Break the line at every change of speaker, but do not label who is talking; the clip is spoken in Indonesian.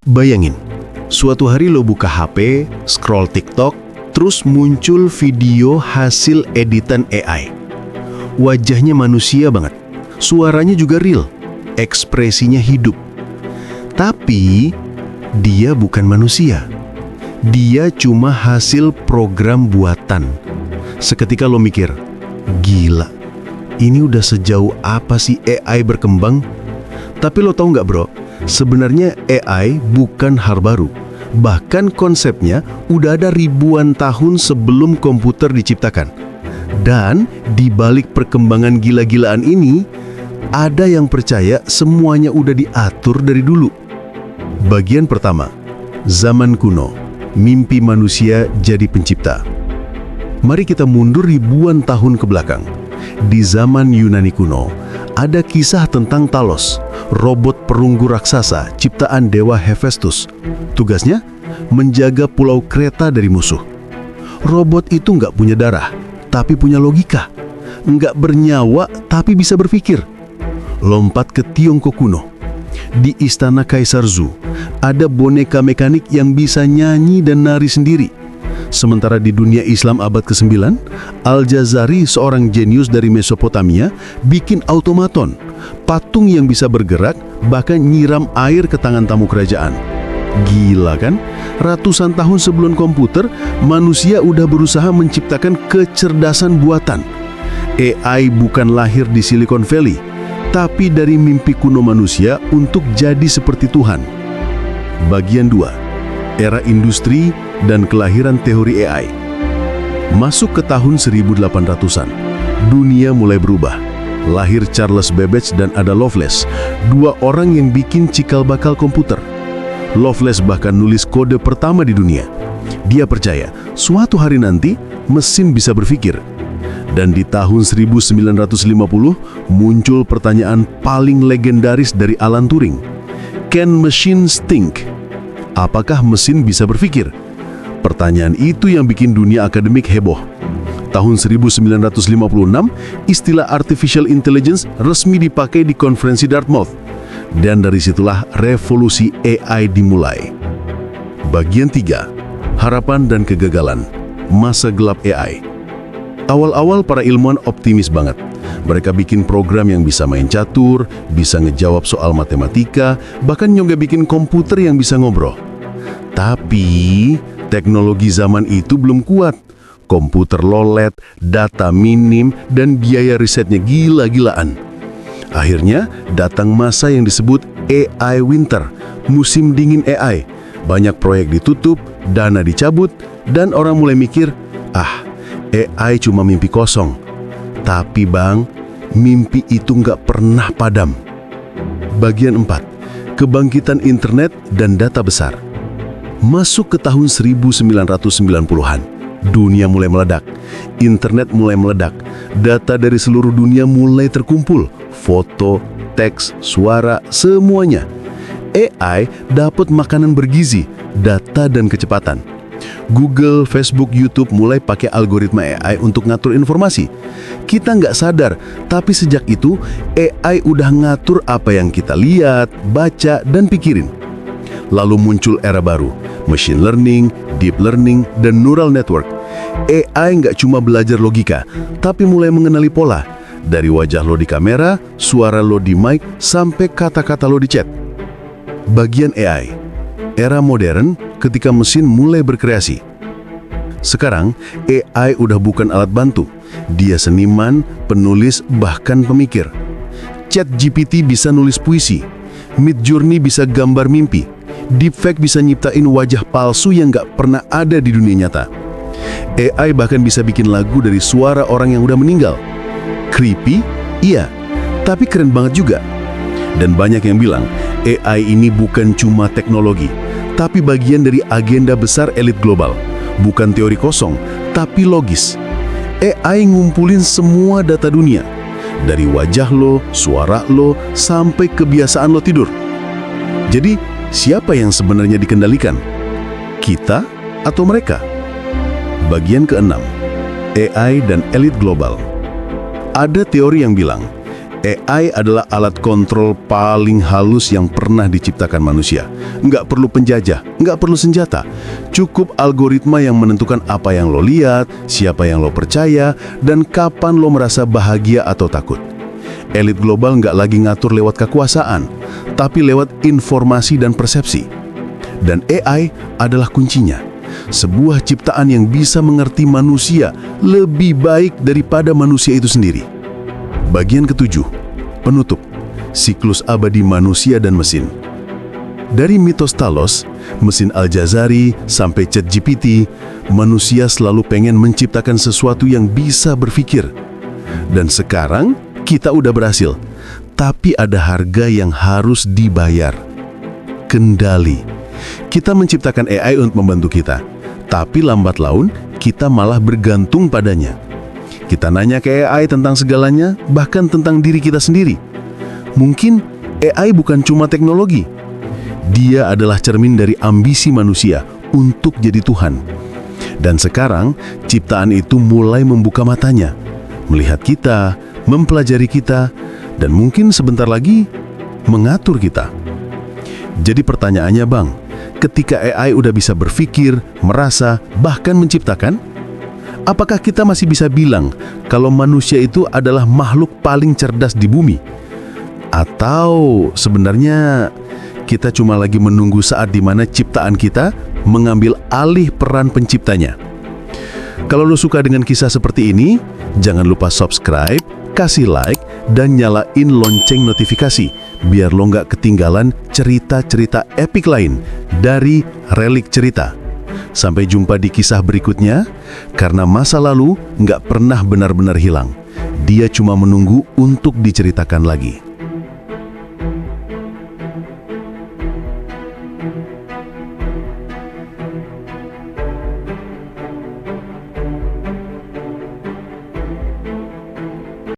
Bayangin, suatu hari lo buka HP, scroll TikTok, terus muncul video hasil editan AI. Wajahnya manusia banget, suaranya juga real, ekspresinya hidup. Tapi, dia bukan manusia. Dia cuma hasil program buatan. Seketika lo mikir, gila, ini udah sejauh apa sih AI berkembang? Tapi lo tahu nggak bro, sebenarnya AI bukan hal baru. Bahkan konsepnya udah ada ribuan tahun sebelum komputer diciptakan. Dan di balik perkembangan gila-gilaan ini, ada yang percaya semuanya udah diatur dari dulu. Bagian pertama, zaman kuno, mimpi manusia jadi pencipta. Mari kita mundur ribuan tahun ke belakang. Di zaman Yunani kuno, ada kisah tentang Talos, robot perunggu raksasa ciptaan dewa Hephaestus. Tugasnya, menjaga pulau Kreta dari musuh. Robot itu nggak punya darah, tapi punya logika. Nggak bernyawa, tapi bisa berpikir. Lompat ke Tiongkok kuno. Di istana Kaisar Zhou, ada boneka mekanik yang bisa nyanyi dan nari sendiri. Sementara di dunia Islam abad ke-9, Al-Jazari, seorang jenius dari Mesopotamia, bikin automaton, patung yang bisa bergerak, bahkan nyiram air ke tangan tamu kerajaan. Gila kan? Ratusan tahun sebelum komputer, manusia udah berusaha menciptakan kecerdasan buatan. AI bukan lahir di Silicon Valley, tapi dari mimpi kuno manusia untuk jadi seperti Tuhan. Bagian 2. Era industri dan kelahiran teori AI. Masuk ke tahun 1800-an, dunia mulai berubah. Lahir Charles Babbage dan Ada Lovelace, dua orang yang bikin cikal bakal komputer. Lovelace bahkan nulis kode pertama di dunia. Dia percaya, suatu hari nanti, mesin bisa berpikir. Dan di tahun 1950, muncul pertanyaan paling legendaris dari Alan Turing. Can machines think? Apakah mesin bisa berpikir? Pertanyaan itu yang bikin dunia akademik heboh. Tahun 1956, istilah artificial intelligence resmi dipakai di konferensi Dartmouth. Dan dari situlah revolusi AI dimulai. Bagian 3. Harapan dan kegagalan. Masa gelap AI. Awal-awal para ilmuwan optimis banget. Mereka bikin program yang bisa main catur, bisa ngejawab soal matematika, bahkan juga bikin komputer yang bisa ngobrol. Tapi, teknologi zaman itu belum kuat. Komputer lolet, data minim, dan biaya risetnya gila-gilaan. Akhirnya, datang masa yang disebut AI Winter, musim dingin AI. Banyak proyek ditutup, dana dicabut, dan orang mulai mikir, AI cuma mimpi kosong. Tapi bang, mimpi itu nggak pernah padam. Bagian 4. Kebangkitan internet dan data besar. Masuk ke tahun 1990-an, dunia mulai meledak. Internet mulai meledak. Data dari seluruh dunia mulai terkumpul. Foto, teks, suara, semuanya. AI dapat makanan bergizi, data dan kecepatan. Google, Facebook, YouTube mulai pakai algoritma AI untuk ngatur informasi. Kita nggak sadar, tapi sejak itu AI udah ngatur apa yang kita lihat, baca, dan pikirin. Lalu muncul era baru, machine learning, deep learning, dan neural network. AI nggak cuma belajar logika, tapi mulai mengenali pola. Dari wajah lo di kamera, suara lo di mic, sampai kata-kata lo di chat. Bagian AI. Era modern ketika mesin mulai berkreasi. Sekarang, AI udah bukan alat bantu. Dia seniman, penulis, bahkan pemikir. ChatGPT bisa nulis puisi. Midjourney bisa gambar mimpi. Deepfake bisa nyiptain wajah palsu yang nggak pernah ada di dunia nyata. AI bahkan bisa bikin lagu dari suara orang yang udah meninggal. Creepy? Iya. Tapi keren banget juga. Dan banyak yang bilang, AI ini bukan cuma teknologi, tapi bagian dari agenda besar elit global. Bukan teori kosong, tapi logis. AI ngumpulin semua data dunia. Dari wajah lo, suara lo, sampai kebiasaan lo tidur. Jadi, siapa yang sebenarnya dikendalikan? Kita atau mereka? Bagian ke-6. AI dan elit global. Ada teori yang bilang, AI adalah alat kontrol paling halus yang pernah diciptakan manusia. Nggak perlu penjajah, nggak perlu senjata. Cukup algoritma yang menentukan apa yang lo lihat, siapa yang lo percaya, dan kapan lo merasa bahagia atau takut. Elit global nggak lagi ngatur lewat kekuasaan, tapi lewat informasi dan persepsi. Dan AI adalah kuncinya. Sebuah ciptaan yang bisa mengerti manusia lebih baik daripada manusia itu sendiri. Bagian ketujuh, penutup, siklus abadi manusia dan mesin. Dari mitos Talos, mesin Al-Jazari, sampai ChatGPT, manusia selalu pengen menciptakan sesuatu yang bisa berpikir. Dan sekarang, kita udah berhasil. Tapi ada harga yang harus dibayar. Kendali. Kita menciptakan AI untuk membantu kita. Tapi lambat laun, kita malah bergantung padanya. Kita nanya ke AI tentang segalanya, bahkan tentang diri kita sendiri. Mungkin AI bukan cuma teknologi. Dia adalah cermin dari ambisi manusia untuk jadi Tuhan. Dan sekarang, ciptaan itu mulai membuka matanya, melihat kita, mempelajari kita, dan mungkin sebentar lagi mengatur kita. Jadi pertanyaannya, Bang, ketika AI udah bisa berpikir, merasa, bahkan menciptakan, apakah kita masih bisa bilang kalau manusia itu adalah makhluk paling cerdas di bumi? Atau sebenarnya kita cuma lagi menunggu saat di mana ciptaan kita mengambil alih peran penciptanya? Kalau lo suka dengan kisah seperti ini, jangan lupa subscribe, kasih like, dan nyalain lonceng notifikasi biar lo nggak ketinggalan cerita-cerita epik lain dari Relik Cerita. Sampai jumpa di kisah berikutnya, karena masa lalu nggak pernah benar-benar hilang. Dia cuma menunggu untuk diceritakan lagi.